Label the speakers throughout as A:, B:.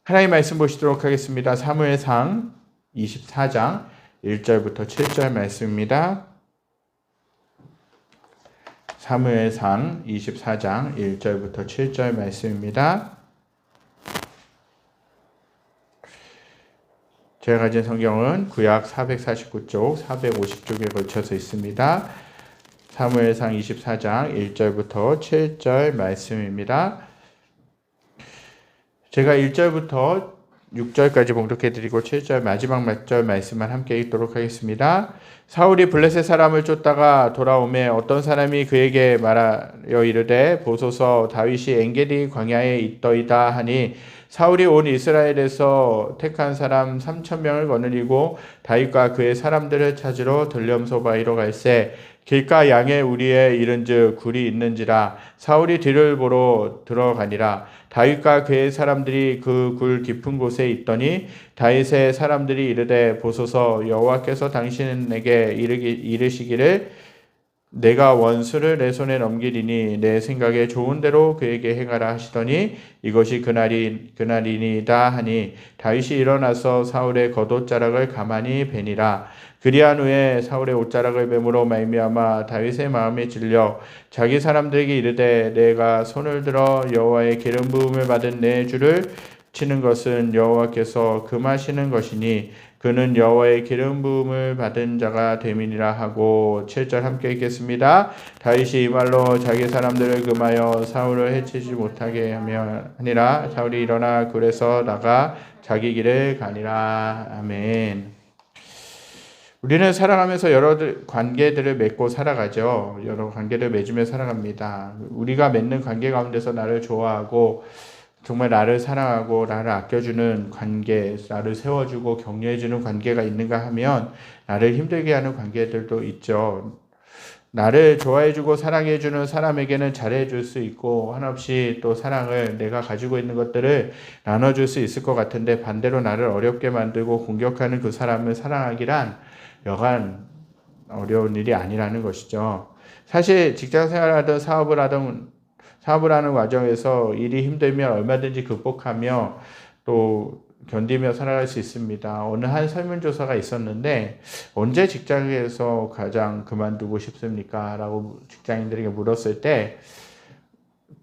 A: 하나님 말씀 보시도록 하겠습니다. 사무엘상 24장 1절부터 7절 말씀입니다. 사무엘상 24장 1절부터 7절 말씀입니다. 제가 가진 성경은 구약 449쪽, 450쪽에 걸쳐서 있습니다. 사무엘상 24장 1절부터 7절 말씀입니다. 제가 1절부터 6절까지 봉독해드리고 7절 마지막 맞절 말씀만 함께 읽도록 하겠습니다. 사울이 블레셋 사람을 쫓다가 돌아오매 어떤 사람이 그에게 말하여 이르되 보소서 다윗이 엔게디 광야에 있더이다 하니 사울이 온 이스라엘에서 택한 사람 3,000명을 거느리고 다윗과 그의 사람들을 찾으러 들렴소바위로 갈새 길가 양의 우리에 이른즉 굴이 있는지라 사울이 뒤를 보러 들어가니라. 다윗과 그의 사람들이 그 굴 깊은 곳에 있더니 다윗의 사람들이 이르되 보소서 여호와께서 당신에게 이르시기를 내가 원수를 내 손에 넘기리니 내 생각에 좋은 대로 그에게 행하라 하시더니 이것이 그날이니이다 하니 다윗이 일어나서 사울의 겉옷자락을 가만히 베니라. 그리한 후에 사울의 옷자락을 뱀으로 말미암아 다윗의 마음에 질려 자기 사람들에게 이르되 내가 손을 들어 여호와의 기름 부음을 받은 내 주를 치는 것은 여호와께서 금하시는 것이니 그는 여호와의 기름 부음을 받은 자가 됨이니라 하고 7절 함께 읽겠습니다. 다윗이 이 말로 자기 사람들을 금하여 사울을 해치지 못하게 하니라. 사울이 일어나 굴에서 나가 자기 길을 가니라. 아멘. 우리는 살아가면서 여러 관계들을 맺고 살아가죠. 여러 관계를 맺으며 살아갑니다. 우리가 맺는 관계 가운데서 나를 좋아하고 정말 나를 사랑하고 나를 아껴주는 관계, 나를 세워주고 격려해주는 관계가 있는가 하면 나를 힘들게 하는 관계들도 있죠. 나를 좋아해주고 사랑해주는 사람에게는 잘해줄 수 있고 한없이 또 사랑을 내가 가지고 있는 것들을 나눠줄 수 있을 것 같은데 반대로 나를 어렵게 만들고 공격하는 그 사람을 사랑하기란 여간 어려운 일이 아니라는 것이죠. 사실 직장생활을 하든 사업을 하는 과정에서 일이 힘들면 얼마든지 극복하며 또 견디며 살아갈 수 있습니다. 어느 한 설문조사가 있었는데 언제 직장에서 가장 그만두고 싶습니까? 라고 직장인들에게 물었을 때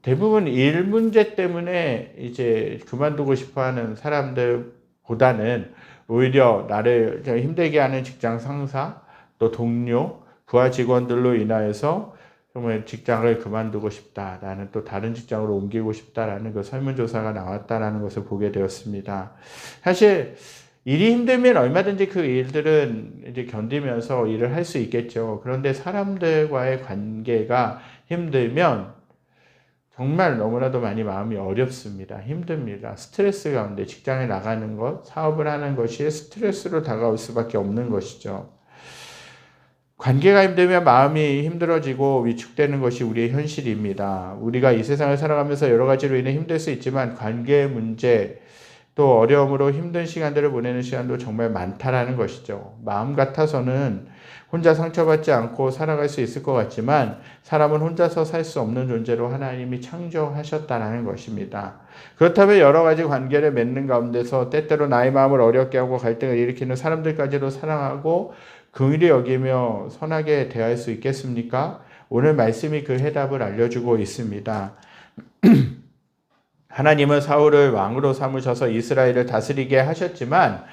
A: 대부분 일 문제 때문에 이제 그만두고 싶어 하는 사람들보다는 오히려 나를 힘들게 하는 직장 상사, 또 동료, 부하 직원들로 인하여서 정말 직장을 그만두고 싶다라는 또 다른 직장으로 옮기고 싶다라는 그 설문조사가 나왔다라는 것을 보게 되었습니다. 사실 일이 힘들면 얼마든지 그 일들은 이제 견디면서 일을 할 수 있겠죠. 그런데 사람들과의 관계가 힘들면 정말 너무나도 많이 마음이 어렵습니다. 힘듭니다. 스트레스 가운데 직장에 나가는 것, 사업을 하는 것이 스트레스로 다가올 수밖에 없는 것이죠. 관계가 힘들면 마음이 힘들어지고 위축되는 것이 우리의 현실입니다. 우리가 이 세상을 살아가면서 여러 가지로 인해 힘들 수 있지만 관계 문제, 또 어려움으로 힘든 시간들을 보내는 시간도 정말 많다라는 것이죠. 마음 같아서는 혼자 상처받지 않고 살아갈 수 있을 것 같지만 사람은 혼자서 살 수 없는 존재로 하나님이 창조하셨다는 것입니다. 그렇다면 여러 가지 관계를 맺는 가운데서 때때로 나의 마음을 어렵게 하고 갈등을 일으키는 사람들까지도 사랑하고 긍휼히 여기며 선하게 대할 수 있겠습니까? 오늘 말씀이 그 해답을 알려주고 있습니다. 하나님은 사울을 왕으로 삼으셔서 이스라엘을 다스리게 하셨지만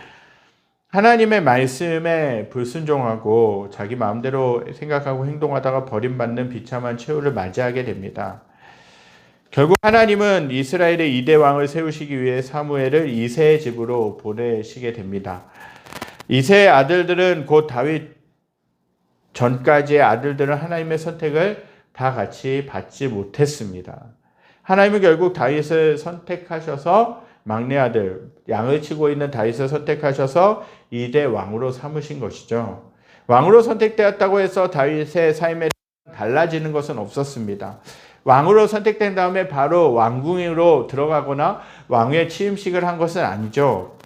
A: 하나님의 말씀에 불순종하고 자기 마음대로 생각하고 행동하다가 버림받는 비참한 최후를 맞이하게 됩니다. 결국 하나님은 이스라엘의 2대 왕을 세우시기 위해 사무엘을 이새의 집으로 보내시게 됩니다. 이새의 아들들은 곧 다윗 전까지의 아들들은 하나님의 선택을 다 같이 받지 못했습니다. 하나님은 결국 다윗을 선택하셔서 막내 아들, 양을 치고 있는 다윗을 선택하셔서 2대 왕으로 삼으신 것이죠. 왕으로 선택되었다고 해서 다윗의 삶에 달라지는 것은 없었습니다. 왕으로 선택된 다음에 바로 왕궁으로 들어가거나 왕의 취임식을 한 것은 아니죠.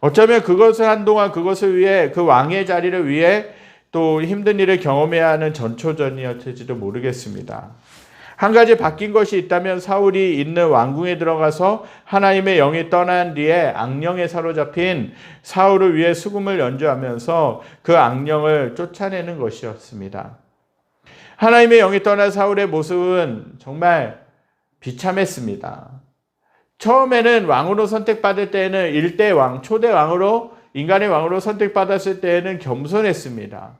A: 어쩌면 그것을 한동안 그것을 위해 그 왕의 자리를 위해 또 힘든 일을 경험해야 하는 전초전이었을지도 모르겠습니다. 한 가지 바뀐 것이 있다면 사울이 있는 왕궁에 들어가서 하나님의 영이 떠난 뒤에 악령에 사로잡힌 사울을 위해 수금을 연주하면서 그 악령을 쫓아내는 것이었습니다. 하나님의 영이 떠난 사울의 모습은 정말 비참했습니다. 처음에는 왕으로 선택받을 때에는 일대 왕, 초대 왕으로 인간의 왕으로 선택받았을 때에는 겸손했습니다.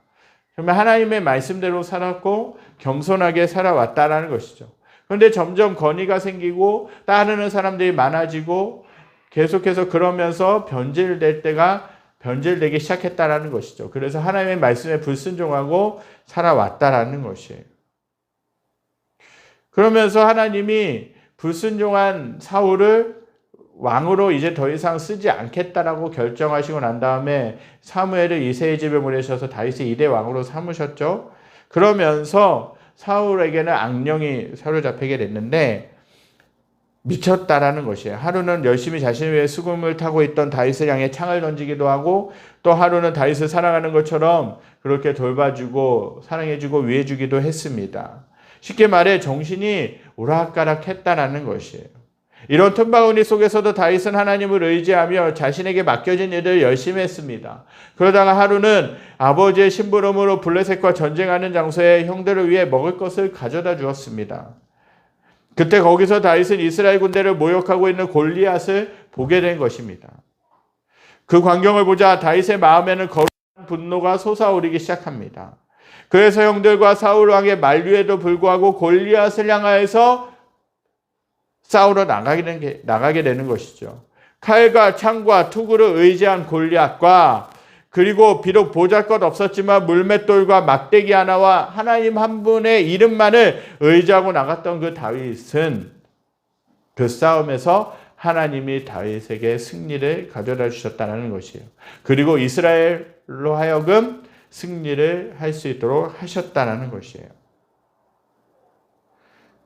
A: 정말 하나님의 말씀대로 살았고 겸손하게 살아왔다라는 것이죠. 그런데 점점 권위가 생기고 따르는 사람들이 많아지고 계속해서 그러면서 변질되기 시작했다라는 것이죠. 그래서 하나님의 말씀에 불순종하고 살아왔다라는 것이에요. 그러면서 하나님이 불순종한 사울을 왕으로 이제 더 이상 쓰지 않겠다라고 결정하시고 난 다음에 사무엘을 이새의 집에 보내셔서 다윗을 2대 왕으로 삼으셨죠. 그러면서 사울에게는 악령이 사로잡히게 됐는데 미쳤다라는 것이에요. 하루는 열심히 자신을 위해 수금을 타고 있던 다윗을 향해 창을 던지기도 하고 또 하루는 다윗을 사랑하는 것처럼 그렇게 돌봐주고 사랑해주고 위해주기도 했습니다. 쉽게 말해 정신이 오락가락했다라는 것이에요. 이런 틈바구니 속에서도 다윗은 하나님을 의지하며 자신에게 맡겨진 일을 열심히 했습니다. 그러다가 하루는 아버지의 심부름으로 블레셋과 전쟁하는 장소에 형들을 위해 먹을 것을 가져다 주었습니다. 그때 거기서 다윗은 이스라엘 군대를 모욕하고 있는 골리앗을 보게 된 것입니다. 그 광경을 보자 다윗의 마음에는 거룩한 분노가 솟아오르기 시작합니다. 그래서 형들과 사울 왕의 만류에도 불구하고 골리앗을 향하여서 싸우러 나가게 되는 것이죠. 칼과 창과 투구를 의지한 골리앗과 그리고 비록 보잘것 없었지만 물맷돌과 막대기 하나와 하나님 한 분의 이름만을 의지하고 나갔던 그 다윗은 그 싸움에서 하나님이 다윗에게 승리를 가져다 주셨다는 것이에요. 그리고 이스라엘로 하여금 승리를 할 수 있도록 하셨다는 것이에요.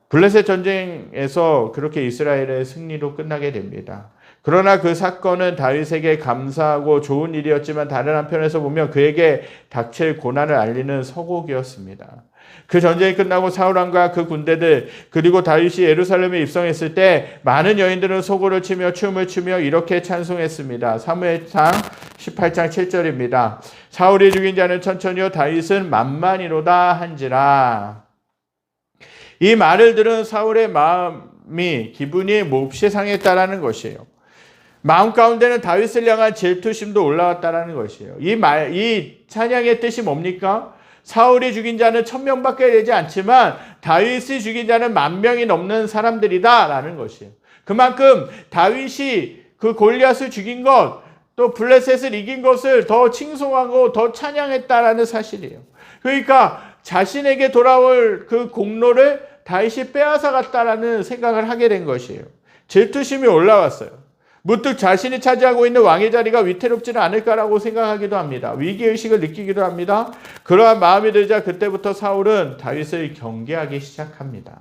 A: 블레셋 전쟁에서 그렇게 이스라엘의 승리로 끝나게 됩니다. 그러나 그 사건은 다윗에게 감사하고 좋은 일이었지만 다른 한편에서 보면 그에게 닥칠 고난을 알리는 서곡이었습니다. 그 전쟁이 끝나고 사울왕과 그 군대들 그리고 다윗이 예루살렘에 입성했을 때 많은 여인들은 소고를 치며 춤을 추며 이렇게 찬송했습니다. 사무엘상 18장 7절입니다. 사울이 죽인 자는 천천히요 다윗은 만만이로다 한지라. 이 말을 들은 사울의 기분이 몹시 상했다라는 것이에요. 마음 가운데는 다윗을 향한 질투심도 올라왔다라는 것이에요. 이 찬양의 뜻이 뭡니까? 사울이 죽인 자는 1000명밖에 되지 않지만 다윗이 죽인 자는 10,000명이 넘는 사람들이다라는 것이에요. 그만큼 다윗이 그 골리앗을 죽인 것, 또 블레셋을 이긴 것을 더 칭송하고 더 찬양했다라는 사실이에요. 그러니까 자신에게 돌아올 그 공로를 다윗이 빼앗아갔다라는 생각을 하게 된 것이에요. 질투심이 올라왔어요. 문득 자신이 차지하고 있는 왕의 자리가 위태롭지는 않을까라고 생각하기도 합니다. 위기의식을 느끼기도 합니다. 그러한 마음이 들자 그때부터 사울은 다윗을 경계하기 시작합니다.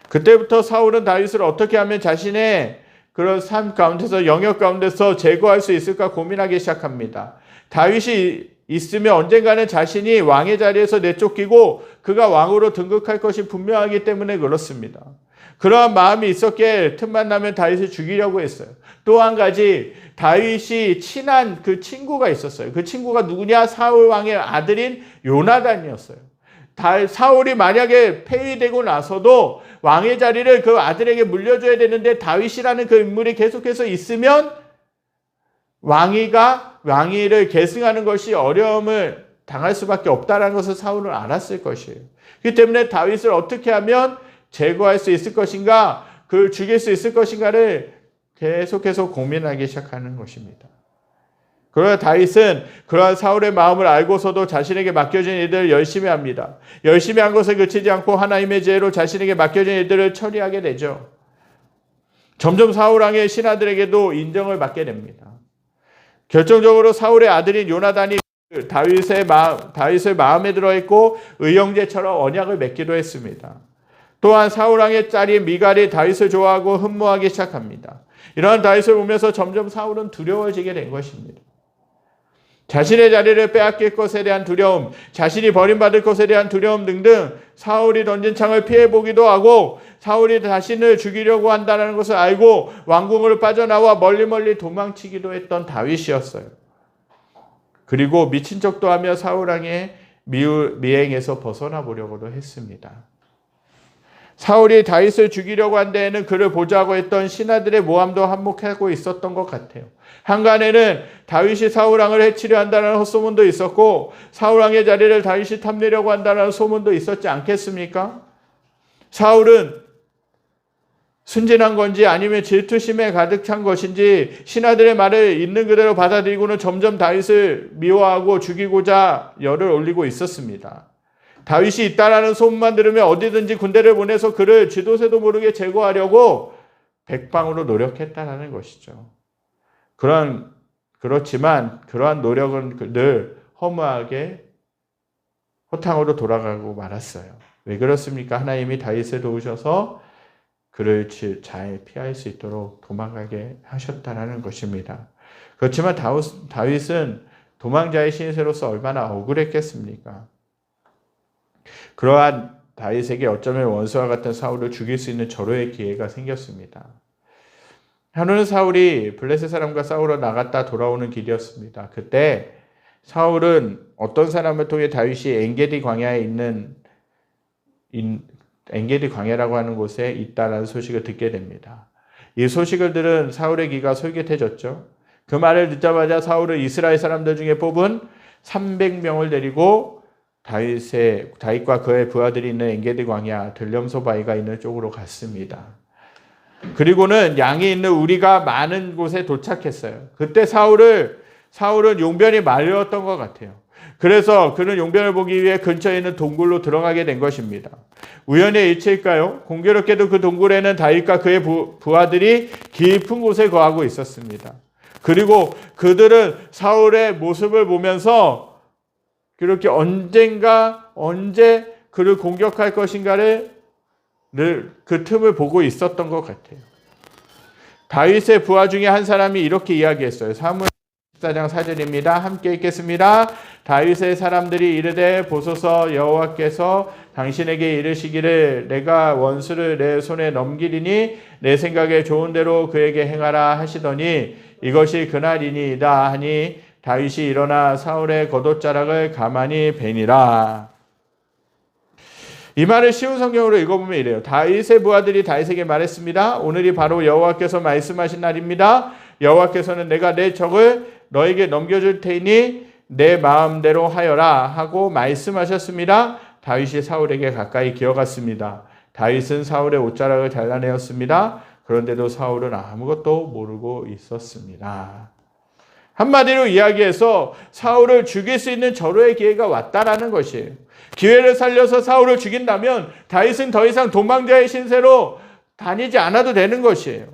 A: 그때부터 사울은 다윗을 어떻게 하면 자신의 그런 삶 가운데서 영역 가운데서 제거할 수 있을까 고민하기 시작합니다. 다윗이 있으면 언젠가는 자신이 왕의 자리에서 내쫓기고 그가 왕으로 등극할 것이 분명하기 때문에 그렇습니다. 그러한 마음이 있었기에 틈만 나면 다윗을 죽이려고 했어요. 또 한 가지 다윗이 친한 그 친구가 있었어요. 그 친구가 누구냐? 사울 왕의 아들인 요나단이었어요. 사울이 만약에 폐위되고 나서도 왕의 자리를 그 아들에게 물려줘야 되는데 다윗이라는 그 인물이 계속해서 있으면 왕위를 계승하는 것이 어려움을 당할 수밖에 없다는 것을 사울은 알았을 것이에요. 그렇기 때문에 다윗을 어떻게 하면 제거할 수 있을 것인가, 그를 죽일 수 있을 것인가를 계속해서 고민하기 시작하는 것입니다. 그러나 다윗은 그러한 사울의 마음을 알고서도 자신에게 맡겨진 일들을 열심히 합니다. 열심히 한 것을 그치지 않고 하나님의 지혜로 자신에게 맡겨진 일들을 처리하게 되죠. 점점 사울 왕의 신하들에게도 인정을 받게 됩니다. 결정적으로 사울의 아들인 요나단이 다윗을 마음에 들어했고 의형제처럼 언약을 맺기도 했습니다. 또한 사울 왕의 딸인 미갈이 다윗을 좋아하고 흠모하기 시작합니다. 이러한 다윗을 보면서 점점 사울은 두려워지게 된 것입니다. 자신의 자리를 빼앗길 것에 대한 두려움, 자신이 버림받을 것에 대한 두려움 등등 사울이 던진 창을 피해보기도 하고 사울이 자신을 죽이려고 한다는 것을 알고 왕궁으로 빠져나와 멀리 도망치기도 했던 다윗이었어요. 그리고 미친 척도 하며 사울 왕의 미행에서 벗어나 보려고도 했습니다. 사울이 다윗을 죽이려고 한 데에는 그를 보자고 했던 신하들의 모함도 한몫하고 있었던 것 같아요. 한간에는 다윗이 사울 왕을 해치려 한다는 헛소문도 있었고 사울 왕의 자리를 다윗이 탐내려고 한다는 소문도 있었지 않겠습니까? 사울은 순진한 건지 아니면 질투심에 가득 찬 것인지 신하들의 말을 있는 그대로 받아들이고는 점점 다윗을 미워하고 죽이고자 열을 올리고 있었습니다. 다윗이 있다라는 소문만 들으면 어디든지 군대를 보내서 그를 쥐도새도 모르게 제거하려고 백방으로 노력했다라는 것이죠. 그렇지만 그러한 노력은 늘 허무하게 허탕으로 돌아가고 말았어요. 왜 그렇습니까? 하나님이 다윗을 도우셔서 그를 잘 피할 수 있도록 도망가게 하셨다라는 것입니다. 그렇지만 다윗은 도망자의 신세로서 얼마나 억울했겠습니까? 그러한 다윗에게 어쩌면 원수와 같은 사울을 죽일 수 있는 절호의 기회가 생겼습니다. 한우는 사울이 블레셋 사람과 싸우러 나갔다 돌아오는 길이었습니다. 그때 사울은 어떤 사람을 통해 다윗이 엔게디 광야에 있는 엔게디 광야라고 하는 곳에 있다라는 소식을 듣게 됩니다. 이 소식을 들은 사울의 귀가 솔깃해졌죠. 그 말을 듣자마자 사울은 이스라엘 사람들 중에 뽑은 300명을 데리고 다윗과 그의 부하들이 있는 엔게디 광야 들렴소 바위가 있는 쪽으로 갔습니다. 그리고는 양이 있는 우리가 많은 곳에 도착했어요. 그때 사울은 용변이 말렸던 것 같아요. 그래서 그는 용변을 보기 위해 근처에 있는 동굴로 들어가게 된 것입니다. 우연의 일치일까요? 공교롭게도 그 동굴에는 다윗과 그의 부하들이 깊은 곳에 거하고 있었습니다. 그리고 그들은 사울의 모습을 보면서 그렇게 언제 그를 공격할 것인가를 늘 그 틈을 보고 있었던 것 같아요. 다윗의 부하 중에 한 사람이 이렇게 이야기했어요. 사무엘 14장 4절입니다. 함께 읽겠습니다. 다윗의 사람들이 이르되 보소서 여호와께서 당신에게 이르시기를 내가 원수를 내 손에 넘기리니 내 생각에 좋은 대로 그에게 행하라 하시더니 이것이 그날이니이다 하니 다윗이 일어나 사울의 겉옷자락을 가만히 베니라. 이 말을 쉬운 성경으로 읽어보면 이래요. 다윗의 부하들이 다윗에게 말했습니다. 오늘이 바로 여호와께서 말씀하신 날입니다. 여호와께서는 내가 내 적을 너에게 넘겨줄 테니 내 마음대로 하여라 하고 말씀하셨습니다. 다윗이 사울에게 가까이 기어갔습니다. 다윗은 사울의 옷자락을 잘라내었습니다. 그런데도 사울은 아무것도 모르고 있었습니다. 한마디로 이야기해서 사울을 죽일 수 있는 절호의 기회가 왔다라는 것이에요. 기회를 살려서 사울을 죽인다면 다윗은 더 이상 도망자의 신세로 다니지 않아도 되는 것이에요.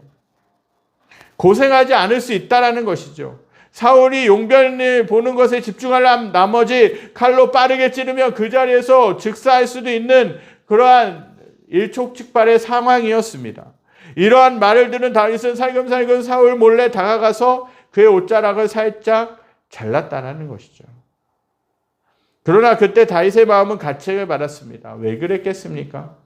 A: 고생하지 않을 수 있다라는 것이죠. 사울이 용변을 보는 것에 집중할 나머지 칼로 빠르게 찌르면 그 자리에서 즉사할 수도 있는 그러한 일촉즉발의 상황이었습니다. 이러한 말을 들은 다윗은 살금살금 사울 몰래 다가가서 그의 옷자락을 살짝 잘랐다라는 것이죠. 그러나 그때 다윗의 마음은 가책을 받았습니다. 왜 그랬겠습니까?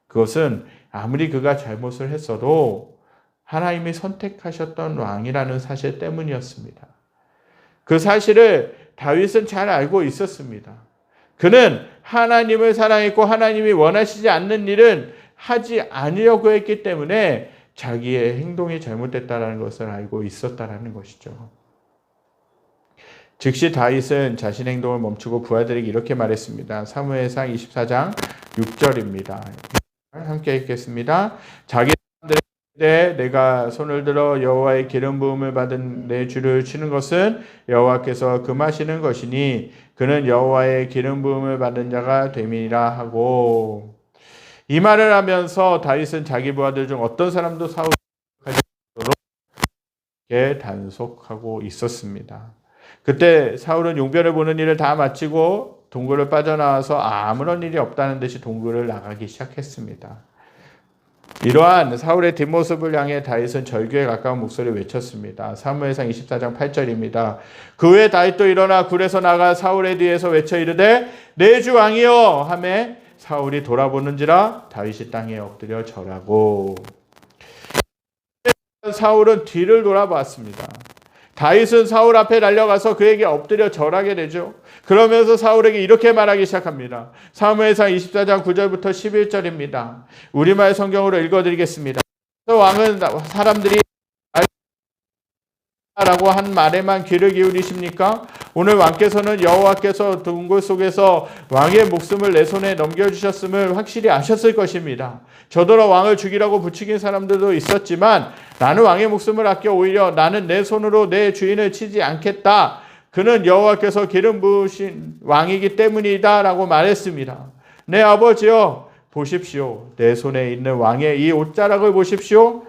A: 그것은 아무리 그가 잘못을 했어도 하나님이 선택하셨던 왕이라는 사실 때문이었습니다. 그 사실을 다윗은 잘 알고 있었습니다. 그는 하나님을 사랑했고 하나님이 원하시지 않는 일은 하지 않으려고 했기 때문에 자기의 행동이 잘못됐다는 것을 알고 있었다는 것이죠. 즉시 다윗은 자신의 행동을 멈추고 부하들에게 이렇게 말했습니다. 사무엘상 24장 6절입니다. 함께 읽겠습니다. 자기 사람들에게 내가 손을 들어 여호와의 기름 부음을 받은 내 주를 치는 것은 여호와께서 금하시는 것이니 그는 여호와의 기름 부음을 받은 자가 됨이라 하고 이 말을 하면서 다윗은 자기 부하들 중 어떤 사람도 사울을 단속하고 있었습니다. 그때 사울은 용변을 보는 일을 다 마치고 동굴을 빠져나와서 아무런 일이 없다는 듯이 동굴을 나가기 시작했습니다. 이러한 사울의 뒷모습을 향해 다윗은 절규에 가까운 목소리를 외쳤습니다. 사무엘상 24장 8절입니다. 그 후에 다윗도 일어나 굴에서 나가 사울의 뒤에서 외쳐 이르되 내 주 왕이여 하매 사울이 돌아보는지라 다윗이 땅에 엎드려 절하고. 사울은 뒤를 돌아봤습니다. 다윗은 사울 앞에 달려가서 그에게 엎드려 절하게 되죠. 그러면서 사울에게 이렇게 말하기 시작합니다. 사무엘상 24장 9절부터 11절입니다. 우리말 성경으로 읽어드리겠습니다. 왕은 사람들이 라고 한 말에만 귀를 기울이십니까? 오늘 왕께서는 여호와께서 동굴 속에서 왕의 목숨을 내 손에 넘겨주셨음을 확실히 아셨을 것입니다. 저더러 왕을 죽이라고 부추긴 사람들도 있었지만 나는 왕의 목숨을 아껴 오히려 나는 내 손으로 내 주인을 치지 않겠다. 그는 여호와께서 기름 부으신 왕이기 때문이다 라고 말했습니다. 내 아버지여 보십시오. 내 손에 있는 왕의 이 옷자락을 보십시오.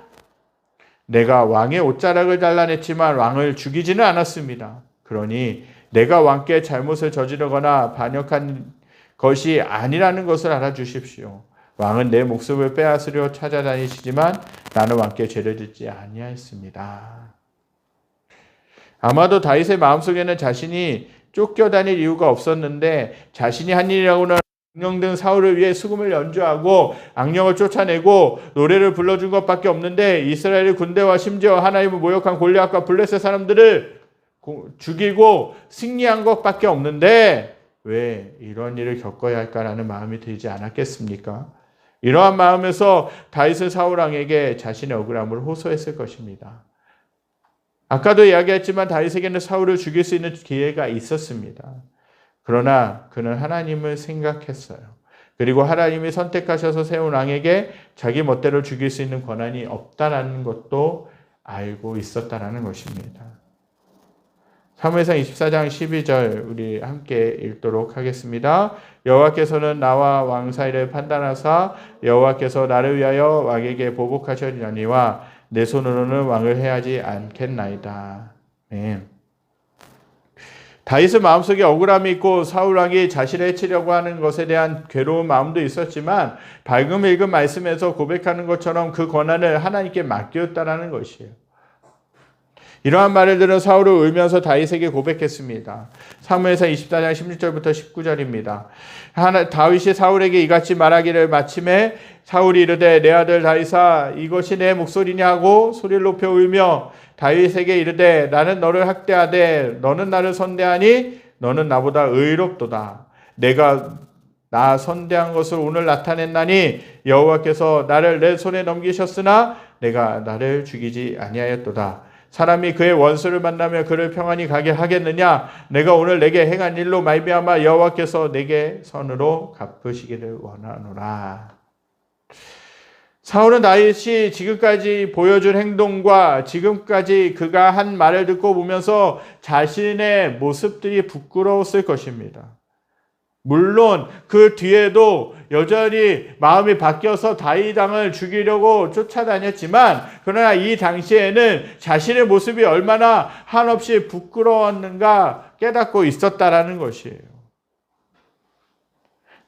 A: 내가 왕의 옷자락을 잘라냈지만 왕을 죽이지는 않았습니다. 그러니 내가 왕께 잘못을 저지르거나 반역한 것이 아니라는 것을 알아주십시오. 왕은 내 목숨을 빼앗으려 찾아다니시지만 나는 왕께 죄를 짓지 아니하였습니다. 아마도 다윗의 마음속에는 자신이 쫓겨다닐 이유가 없었는데 자신이 한 일이라고는 악령된 사울을 위해 수금을 연주하고 악령을 쫓아내고 노래를 불러준 것밖에 없는데 이스라엘의 군대와 심지어 하나님을 모욕한 골리앗과 블레셋 사람들을 죽이고 승리한 것밖에 없는데 왜 이런 일을 겪어야 할까라는 마음이 들지 않았겠습니까? 이러한 마음에서 다윗은 사울 왕에게 자신의 억울함을 호소했을 것입니다. 아까도 이야기했지만 다윗에게는 사울을 죽일 수 있는 기회가 있었습니다. 그러나 그는 하나님을 생각했어요. 그리고 하나님이 선택하셔서 세운 왕에게 자기 멋대로 죽일 수 있는 권한이 없다는 것도 알고 있었다는 것입니다. 사무엘상 24장 12절 우리 함께 읽도록 하겠습니다. 여호와께서는 나와 왕 사이를 판단하사 여호와께서 나를 위하여 왕에게 보복하셨느니와 내 손으로는 왕을 해하지 않겠나이다. 아멘. 다윗은 마음속에 억울함이 있고 사울 왕이 자신을 해치려고 하는 것에 대한 괴로운 마음도 있었지만 방금 읽은 말씀에서 고백하는 것처럼 그 권한을 하나님께 맡겼다라는 것이에요. 이러한 말을 들은 사울은 울면서 다윗에게 고백했습니다. 사무엘상 24장 16절부터 19절입니다. 다윗이 사울에게 이같이 말하기를 마침에 사울이 이르되 내 아들 다윗아 이것이 내 목소리냐 하고 소리를 높여 울며 다윗에게 이르되 나는 너를 학대하되 너는 나를 선대하니 너는 나보다 의롭도다. 내가 나 선대한 것을 오늘 나타냈나니 여호와께서 나를 내 손에 넘기셨으나 내가 나를 죽이지 아니하였도다. 사람이 그의 원수를 만나며 그를 평안히 가게 하겠느냐? 내가 오늘 내게 행한 일로 말미암아 여호와께서 내게 선으로 갚으시기를 원하노라. 사울은 다윗이 지금까지 보여준 행동과 지금까지 그가 한 말을 듣고 보면서 자신의 모습들이 부끄러웠을 것입니다. 물론 그 뒤에도 여전히 마음이 바뀌어서 다윗 왕을 죽이려고 쫓아다녔지만 그러나 이 당시에는 자신의 모습이 얼마나 한없이 부끄러웠는가 깨닫고 있었다라는 것이에요.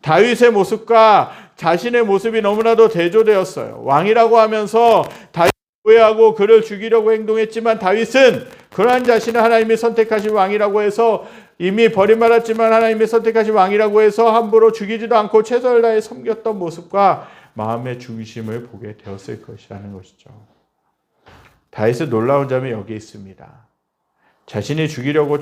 A: 다윗의 모습과 자신의 모습이 너무나도 대조되었어요. 왕이라고 하면서 다윗을 오해하고 그를 죽이려고 행동했지만 다윗은 그러한 자신을 하나님이 선택하신 왕이라고 해서 이미 버림받았지만 하나님이 선택하신 왕이라고 해서 함부로 죽이지도 않고 최선을 다해 섬겼던 모습과 마음의 중심을 보게 되었을 것이라는 것이죠. 다윗의 놀라운 점이 여기 있습니다. 자기를 죽이려고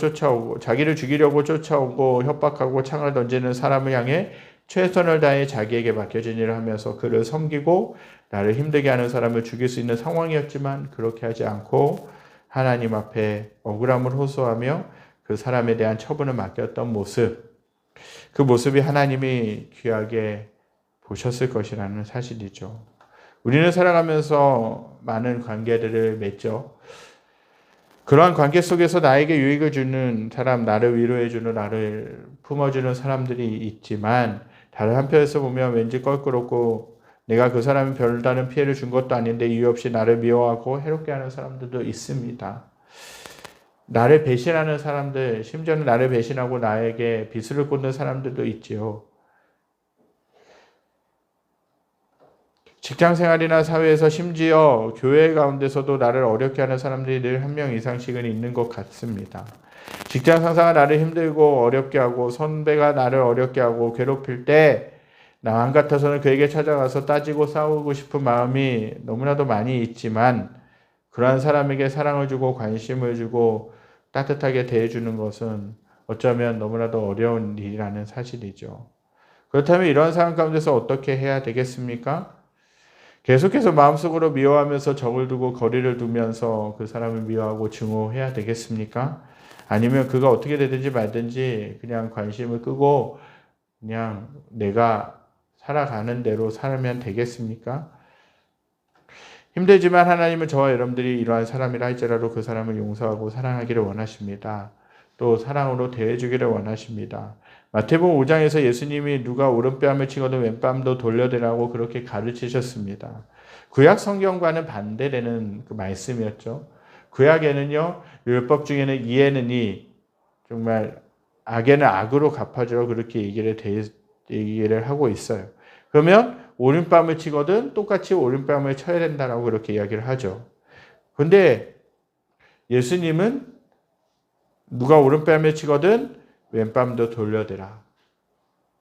A: 쫓아오고 협박하고 창을 던지는 사람을 향해 최선을 다해 자기에게 맡겨진 일을 하면서 그를 섬기고 나를 힘들게 하는 사람을 죽일 수 있는 상황이었지만 그렇게 하지 않고 하나님 앞에 억울함을 호소하며 그 사람에 대한 처분을 맡겼던 모습, 그 모습이 하나님이 귀하게 보셨을 것이라는 사실이죠. 우리는 살아가면서 많은 관계들을 맺죠. 그러한 관계 속에서 나에게 유익을 주는 사람, 나를 위로해주는, 나를 품어주는 사람들이 있지만 다른 한편에서 보면 왠지 껄끄럽고 내가 그 사람이 별다른 피해를 준 것도 아닌데 이유 없이 나를 미워하고 해롭게 하는 사람들도 있습니다. 나를 배신하는 사람들, 심지어는 나를 배신하고 나에게 비수를 꽂는 사람들도 있지요. 직장 생활이나 사회에서 심지어 교회 가운데서도 나를 어렵게 하는 사람들이 늘 한 명 이상씩은 있는 것 같습니다. 직장 상사가 나를 힘들고 어렵게 하고 선배가 나를 어렵게 하고 괴롭힐 때 남 같아서는 그에게 찾아가서 따지고 싸우고 싶은 마음이 너무나도 많이 있지만 그러한 사람에게 사랑을 주고 관심을 주고 따뜻하게 대해주는 것은 어쩌면 너무나도 어려운 일이라는 사실이죠. 그렇다면 이러한 상황 가운데서 어떻게 해야 되겠습니까? 계속해서 마음속으로 미워하면서 적을 두고 거리를 두면서 그 사람을 미워하고 증오해야 되겠습니까? 아니면 그가 어떻게 되든지 말든지 그냥 관심을 끄고 그냥 내가 살아가는 대로 살면 되겠습니까? 힘들지만 하나님은 저와 여러분들이 이러한 사람이라 할지라도 그 사람을 용서하고 사랑하기를 원하십니다. 또 사랑으로 대해주기를 원하십니다. 마태복음 5장에서 예수님이 누가 오른뺨을 치거든 왼뺨도 돌려대라고 그렇게 가르치셨습니다. 구약 성경과는 반대되는 그 말씀이었죠. 구약에는요, 율법 중에는 이에는 이, 정말 악에는 악으로 갚아주라고 그렇게 얘기를 하고 있어요. 그러면 오른뺨을 치거든 똑같이 오른뺨을 쳐야 된다라고 그렇게 이야기를 하죠. 근데 예수님은 누가 오른뺨을 치거든 왼뺨도 돌려대라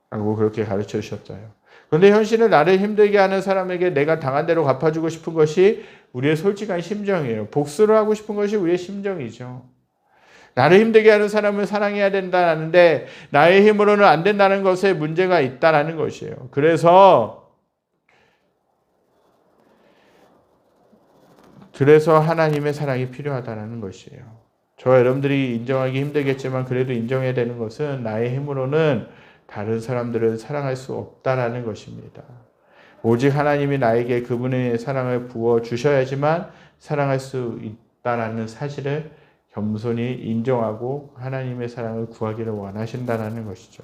A: 라고 그렇게 가르쳐 주셨어요. 그런데 현실은 나를 힘들게 하는 사람에게 내가 당한 대로 갚아주고 싶은 것이 우리의 솔직한 심정이에요. 복수를 하고 싶은 것이 우리의 심정이죠. 나를 힘들게 하는 사람을 사랑해야 된다는데 나의 힘으로는 안 된다는 것에 문제가 있다는 것이에요. 그래서 하나님의 사랑이 필요하다는 것이에요. 저와 여러분들이 인정하기 힘들겠지만 그래도 인정해야 되는 것은 나의 힘으로는 다른 사람들을 사랑할 수 없다라는 것입니다. 오직 하나님이 나에게 그분의 사랑을 부어주셔야지만 사랑할 수 있다라는 사실을 겸손히 인정하고 하나님의 사랑을 구하기를 원하신다는 것이죠.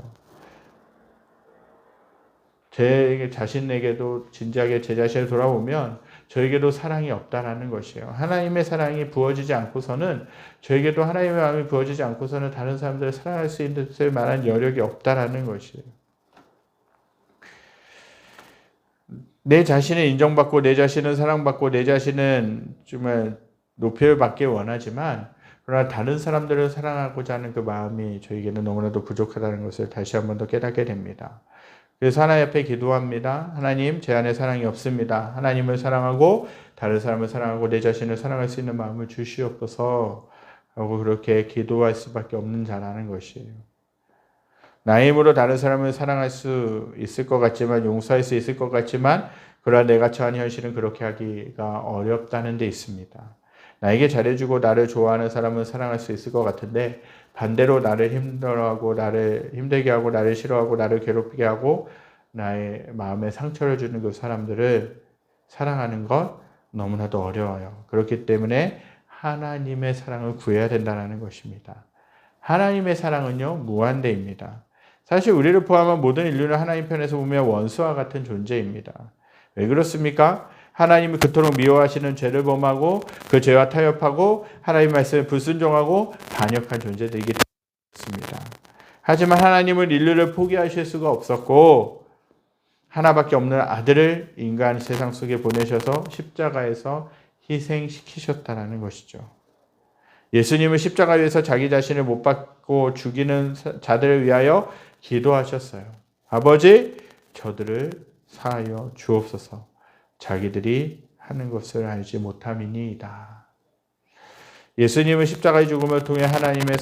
A: 제 자신에게도 진지하게 제 자신을 돌아보면 저에게도 사랑이 없다라는 것이에요. 하나님의 사랑이 부어지지 않고서는 저에게도 하나님의 마음이 부어지지 않고서는 다른 사람들을 사랑할 수 있을 만한 여력이 없다라는 것이에요. 내 자신은 인정받고 내 자신은 사랑받고 내 자신은 정말 높임을 받기 원하지만 그러나 다른 사람들을 사랑하고자 하는 그 마음이 저에게는 너무나도 부족하다는 것을 다시 한 번 더 깨닫게 됩니다. 그래서 하나님 앞에 기도합니다. 하나님, 제 안에 사랑이 없습니다. 하나님을 사랑하고 다른 사람을 사랑하고 내 자신을 사랑할 수 있는 마음을 주시옵소서 하고 그렇게 기도할 수밖에 없는 자라는 것이에요. 나의 힘으로 다른 사람을 사랑할 수 있을 것 같지만 용서할 수 있을 것 같지만 그러나 내가 처한 현실은 그렇게 하기가 어렵다는 데 있습니다. 나에게 잘해주고 나를 좋아하는 사람은 사랑할 수 있을 것 같은데 반대로 나를 힘들어하고 나를 힘들게 하고 나를 싫어하고 나를 괴롭히게 하고 나의 마음에 상처를 주는 그 사람들을 사랑하는 것 너무나도 어려워요. 그렇기 때문에 하나님의 사랑을 구해야 된다는 것입니다. 하나님의 사랑은요 무한대입니다. 사실 우리를 포함한 모든 인류는 하나님 편에서 보면 원수와 같은 존재입니다. 왜 그렇습니까? 하나님이 그토록 미워하시는 죄를 범하고 그 죄와 타협하고 하나님 말씀에 불순종하고 반역한 존재들이기 때문입니다. 하지만 하나님은 인류를 포기하실 수가 없었고 하나밖에 없는 아들을 인간 세상 속에 보내셔서 십자가에서 희생시키셨다는 것이죠. 예수님은 십자가 위에서 자기 자신을 못 박고 죽이는 자들을 위하여 기도하셨어요. 아버지, 저들을 사하여 주옵소서. 자기들이 하는 것을 알지 못함이니이다. 예수님은 십자가의 죽음을 통해 하나님의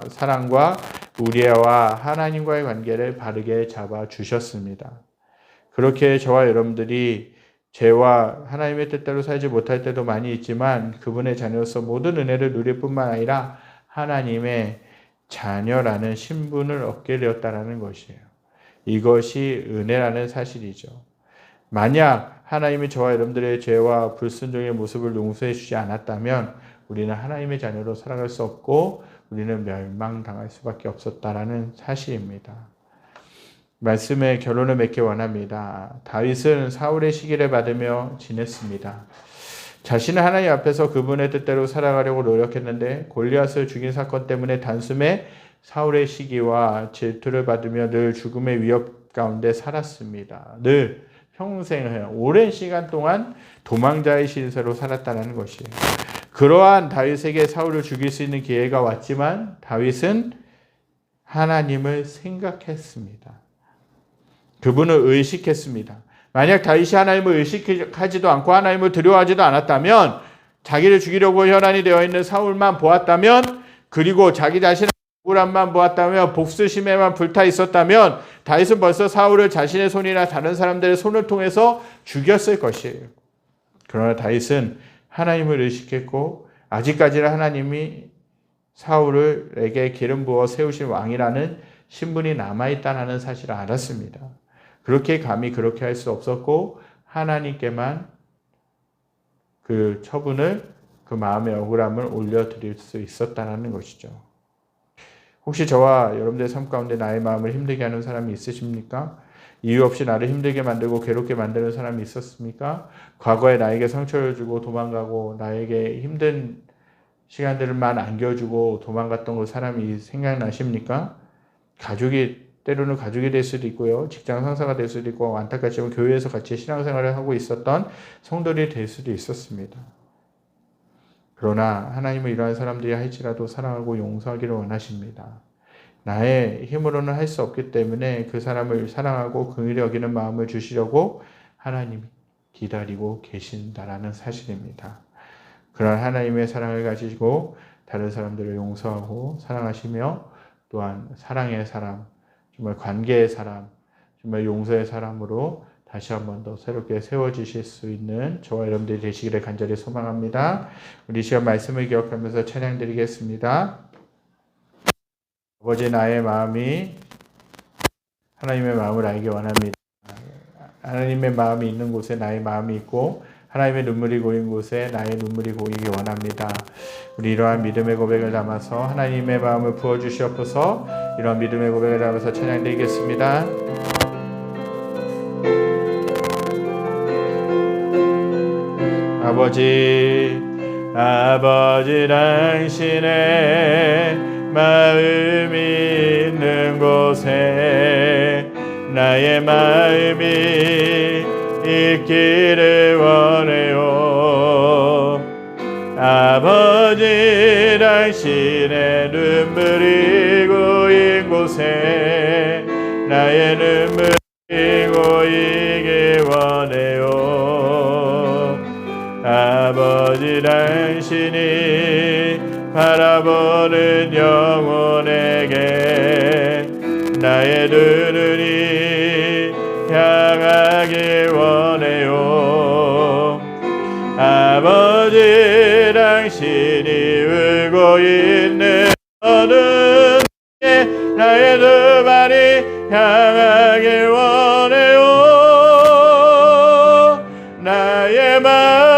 A: 사랑과 우리와 하나님과의 관계를 바르게 잡아주셨습니다. 그렇게 저와 여러분들이 죄와 하나님의 뜻대로 살지 못할 때도 많이 있지만 그분의 자녀로서 모든 은혜를 누릴 뿐만 아니라 하나님의 자녀라는 신분을 얻게 되었다는 것이에요. 이것이 은혜라는 사실이죠. 만약 하나님이 저와 여러분들의 죄와 불순종의 모습을 용서해 주지 않았다면 우리는 하나님의 자녀로 살아갈 수 없고 우리는 멸망당할 수밖에 없었다라는 사실입니다. 말씀의 결론을 맺기 원합니다. 다윗은 사울의 시기를 받으며 지냈습니다. 자신은 하나님 앞에서 그분의 뜻대로 살아가려고 노력했는데 골리앗을 죽인 사건 때문에 단숨에 사울의 시기와 질투를 받으며 늘 죽음의 위협 가운데 살았습니다. 늘 평생을 오랜 시간 동안 도망자의 신세로 살았다는 것이에요. 그러한 다윗에게 사울을 죽일 수 있는 기회가 왔지만 다윗은 하나님을 생각했습니다. 그분을 의식했습니다. 만약 다윗이 하나님을 의식하지도 않고 하나님을 두려워하지도 않았다면, 자기를 죽이려고 혈안이 되어 있는 사울만 보았다면, 그리고 자기 자신의 억울함만 보았다면, 복수심에만 불타 있었다면 다윗은 벌써 사울을 자신의 손이나 다른 사람들의 손을 통해서 죽였을 것이에요. 그러나 다윗은 하나님을 의식했고, 아직까지는 하나님이 사울에게 기름 부어 세우신 왕이라는 신분이 남아있다는 사실을 알았습니다. 그렇게 감히 그렇게 할 수 없었고, 하나님께만 그 처분을, 그 마음의 억울함을 올려드릴 수 있었다는 것이죠. 혹시 저와 여러분들의 삶 가운데 나의 마음을 힘들게 하는 사람이 있으십니까? 이유 없이 나를 힘들게 만들고 괴롭게 만드는 사람이 있었습니까? 과거에 나에게 상처를 주고 도망가고 나에게 힘든 시간들만 안겨주고 도망갔던 그 사람이 생각나십니까? 때로는 가족이 될 수도 있고요. 직장 상사가 될 수도 있고, 안타깝지만 교회에서 같이 신앙생활을 하고 있었던 성도들이 될 수도 있었습니다. 그러나 하나님은 이러한 사람들이 할지라도 사랑하고 용서하기를 원하십니다. 나의 힘으로는 할 수 없기 때문에 그 사람을 사랑하고 긍휼히 여기는 마음을 주시려고 하나님이 기다리고 계신다라는 사실입니다. 그런 하나님의 사랑을 가지고 다른 사람들을 용서하고 사랑하시며, 또한 사랑의 사람, 정말 관계의 사람, 정말 용서의 사람으로 다시 한 번 더 새롭게 세워주실 수 있는 저와 여러분들이 되시기를 간절히 소망합니다. 우리 시간 말씀을 기억하면서 찬양 드리겠습니다. 아버지, 나의 마음이 하나님의 마음을 알기 원합니다. 하나님의 마음이 있는 곳에 나의 마음이 있고, 하나님의 눈물이 고인 곳에 나의 눈물이 고이기 원합니다. 우리 이러한 믿음의 고백을 담아서 하나님의 마음을 부어주시옵소서. 이러한 믿음의 고백을 담아서 찬양 드리겠습니다. 아버지 당신의 마음이 있는 곳에 나의 마음이 있기를 원해요. 아버지 당신의 눈물이 고인 곳에 나의 눈물이 고이기 원해요. 아버지 당신이 바라보는 영혼에게 나의 눈이 향하기 원해요. 아버지 당신이 울고 있는 어느 때 나의 두 발이 향하기 원해요. 나의 마음이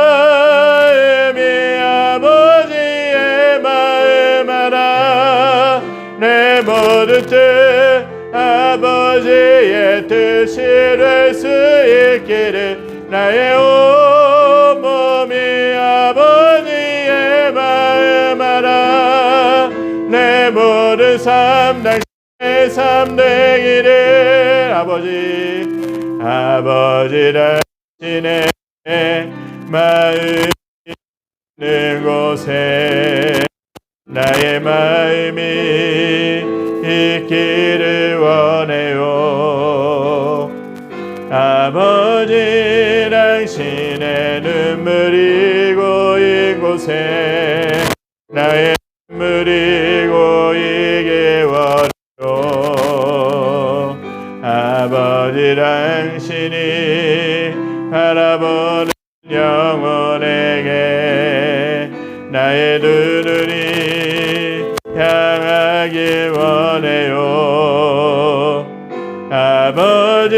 A: 아버지의 마음 알아. 내 모든 뜻 아버지의 뜻이 될 수 있기를 나의 온 몸이 아버지의 마음 알아. 내 모든 삶 당신의 삶 되기를. 아버지 당신의 마음이 있는 곳에 나의 마음이 있기를 원해요. 아버지 당신의 눈물이 고인 곳에 나의 눈물이 고이기 원해요. 아버지 당신이 바라보는 영혼에게 나의 두 눈이 향하기 원해요. 아버지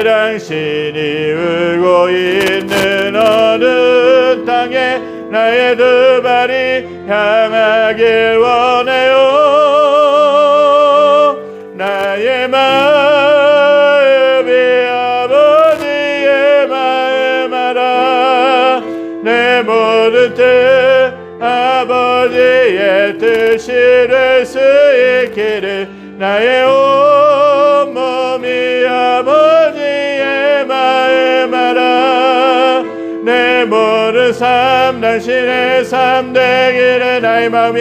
A: 당신이 울고 있는 어느 땅에 나의 두 발이 향하길 원해요. 나의 마음이 아버지의 마음 알아. 내 모든 뜻 아버지의 뜻이 될 수 있기를 나의 온 몸이 아버지의 마음 모든 삶 당신의 삶 되기를 나의 마음이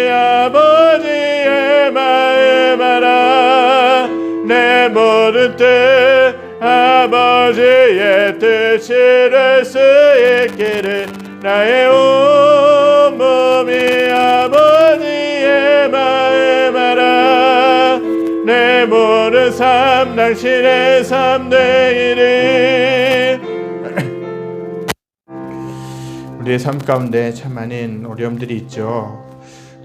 A: 아버지의 마음 알아. 내 모든 뜻 아버지의 뜻이 될 수 있기를 나의 온 몸이 아버지의 마음 알아. 내 모든 삶 당신의 삶 되기를. 우리의 삶 가운데 참 많은 어려움들이 있죠.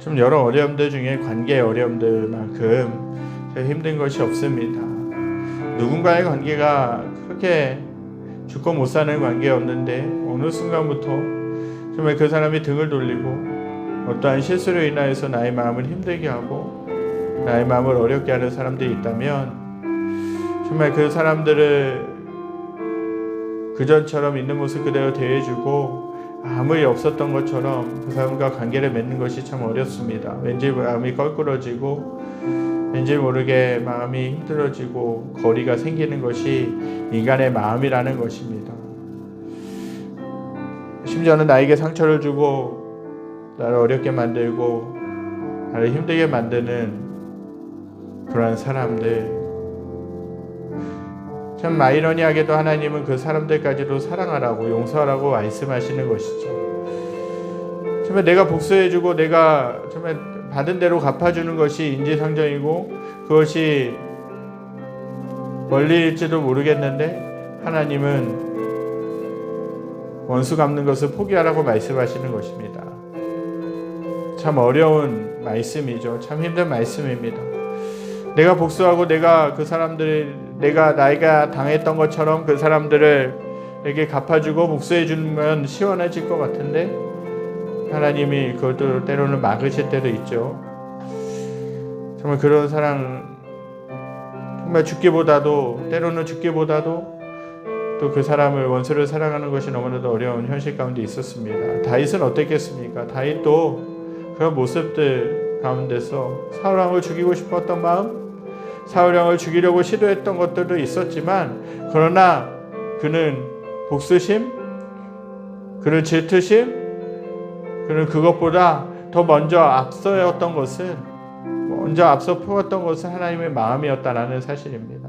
A: 좀 여러 어려움들 중에 관계의 어려움들만큼 힘든 것이 없습니다. 누군가의 관계가 그렇게 죽고 못 사는 관계였는데 어느 순간부터 정말 그 사람이 등을 돌리고 어떠한 실수로 인하여서 나의 마음을 힘들게 하고 나의 마음을 어렵게 하는 사람들이 있다면 정말 그 사람들을 그전처럼 있는 모습 그대로 대해주고 아무 일 없었던 것처럼 그 사람과 관계를 맺는 것이 참 어렵습니다. 왠지 마음이 껄끄러지고 왠지 모르게 마음이 힘들어지고 거리가 생기는 것이 인간의 마음이라는 것입니다. 심지어는 나에게 상처를 주고 나를 어렵게 만들고 나를 힘들게 만드는 그러한 사람들, 참 아이러니하게도 하나님은 그 사람들까지도 사랑하라고 용서하라고 말씀하시는 것이죠. 정말 내가 복수해주고 내가 정말 받은 대로 갚아주는 것이 인지상정이고 그것이 원리일지도 모르겠는데 하나님은 원수 갚는 것을 포기하라고 말씀하시는 것입니다. 참 어려운 말씀이죠. 참 힘든 말씀입니다. 내가 복수하고 내가 그 사람들, 내가 당했던 것처럼 그 사람들에게 갚아주고 복수해주면 시원해질 것 같은데 하나님이 그것도 때로는 막으실 때도 있죠. 정말 그런 사랑, 정말 때로는 죽기보다도 또 그 사람을 원수를 사랑하는 것이 너무나도 어려운 현실 가운데 있었습니다. 다윗은 어땠겠습니까? 다윗도 그런 모습들 가운데서 사울 왕을 죽이고 싶었던 마음, 사울 왕을 죽이려고 시도했던 것들도 있었지만 그러나 그는 복수심, 그는 질투심, 그는 그것보다 더 먼저 앞서 품었던 것은 하나님의 마음이었다라는 사실입니다.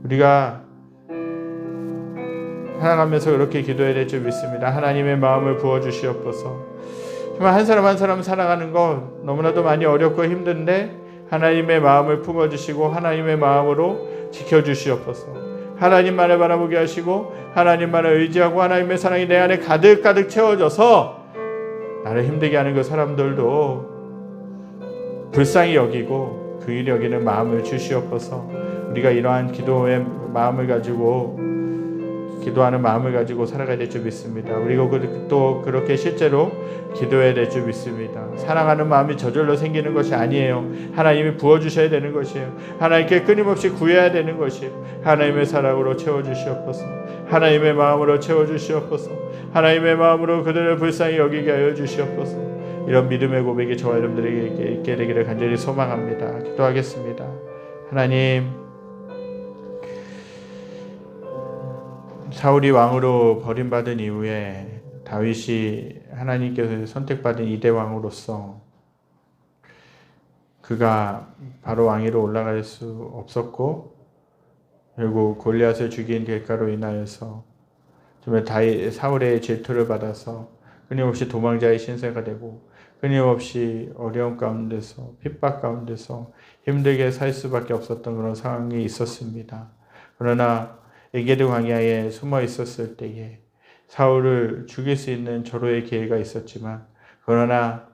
A: 우리가 살아가면서 그렇게 기도해야 될 줄 믿습니다. 하나님의 마음을 부어주시옵소서. 정말 한 사람 한 사람 살아가는 것 너무나도 많이 어렵고 힘든데 하나님의 마음을 품어주시고 하나님의 마음으로 지켜주시옵소서. 하나님만을 바라보게 하시고 하나님만을 의지하고 하나님의 사랑이 내 안에 가득가득 채워져서 나를 힘들게 하는 그 사람들도 불쌍히 여기고 긍휼히 여기는 마음을 주시옵소서. 우리가 이러한 기도의 마음을 가지고 기도하는 마음을 가지고 살아가야 될 줄 믿습니다. 그리고 또 그렇게 실제로 기도해야 될 줄 믿습니다. 사랑하는 마음이 저절로 생기는 것이 아니에요. 하나님이 부어주셔야 되는 것이에요. 하나님께 끊임없이 구해야 되는 것이에요. 하나님의 사랑으로 채워주시옵소서. 하나님의 마음으로 채워주시옵소서. 하나님의 마음으로 그들을 불쌍히 여기게 하여 주시옵소서. 이런 믿음의 고백이 저와 여러분들에게 있게 되기를 간절히 소망합니다. 기도하겠습니다. 하나님, 사울이 왕으로 버림받은 이후에 다윗이 하나님께서 선택받은 이대 왕으로서 그가 바로 왕위로 올라갈 수 없었고 결국 골리앗을 죽인 결과로 인하여서 정말 사울의 질투를 받아서 끊임없이 도망자의 신세가 되고 끊임없이 어려움 가운데서 핍박 가운데서 힘들게 살 수밖에 없었던 그런 상황이 있었습니다. 그러나 에게르 광야에 숨어 있었을 때에 사울을 죽일 수 있는 절호의 기회가 있었지만 그러나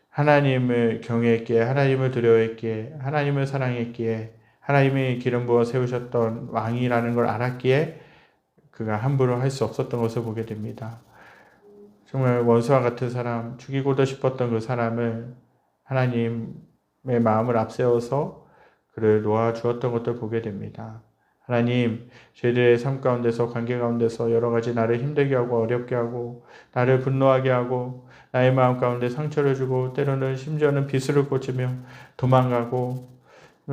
A: 하나님을 경외했기에 하나님을 두려워했기에 하나님을 사랑했기에 하나님이 기름 부어 세우셨던 왕이라는 걸 알았기에 그가 함부로 할 수 없었던 것을 보게 됩니다. 정말 원수와 같은 사람, 죽이고도 싶었던 그 사람을 하나님의 마음을 앞세워서 그를 놓아주었던 것을 보게 됩니다. 하나님, 저희들의 삶 가운데서 관계 가운데서 여러 가지 나를 힘들게 하고 어렵게 하고 나를 분노하게 하고 나의 마음 가운데 상처를 주고 때로는 심지어는 비수를 꽂으며 도망가고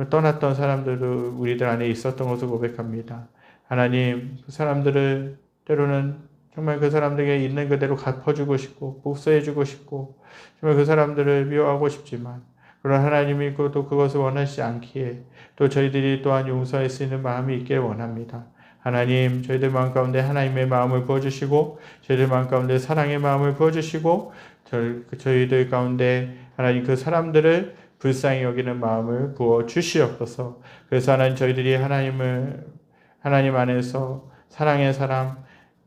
A: 떠났던 사람들도 우리들 안에 있었던 것을 고백합니다. 하나님, 그 사람들을 때로는 정말 그 사람들에게 있는 그대로 갚아주고 싶고 복수해주고 싶고 정말 그 사람들을 미워하고 싶지만 그러나 하나님이 또 그것을 원하시지 않기에 또 저희들이 또한 용서할 수 있는 마음이 있길 원합니다. 하나님, 저희들 마음 가운데 하나님의 마음을 부어주시고 저희들 마음 가운데 사랑의 마음을 부어주시고 저희들 가운데 하나님 그 사람들을 불쌍히 여기는 마음을 부어주시옵소서. 그래서 하나님 저희들이 하나님 안에서 사랑의 사람,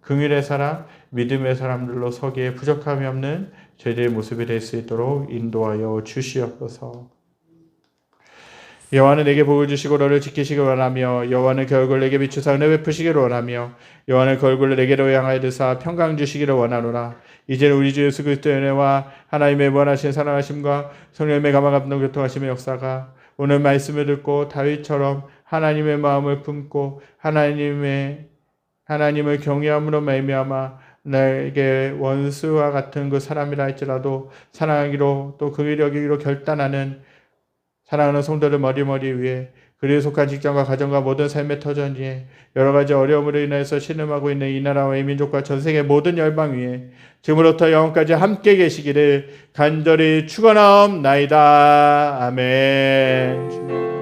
A: 긍휼의 사람, 믿음의 사람들로 서기에 부족함이 없는 저희들의 모습이 될 수 있도록 인도하여 주시옵소서. 여호와는 내게 복을 주시고 너를 지키시길 원하며 여호와는 그 얼굴을 내게 비추사 은혜 베푸시기를 원하며 여호와는 그 얼굴을 내게로 향하여 드사 평강 주시기를 원하노라. 이제는 우리 주 예수 그리스도의 은혜와 하나님의 무한하신 사랑하심과 성령의 감화감동 교통하심의 역사가 오늘 말씀을 듣고 다윗처럼 하나님의 마음을 품고 하나님을 경외함으로 말미암아 나에게 원수와 같은 그 사람이라 할지라도 사랑하기로 또 긍휼히 여기기로 결단하는 사랑하는 성도들 머리 위에 그리에 속한 직장과 가정과 모든 삶의 터전 위에 여러 가지 어려움으로 인해서 신음하고 있는 이 나라와 이 민족과 전 세계 모든 열방 위에 지금부터 영원까지 함께 계시기를 간절히 축원하옵나이다. 아멘.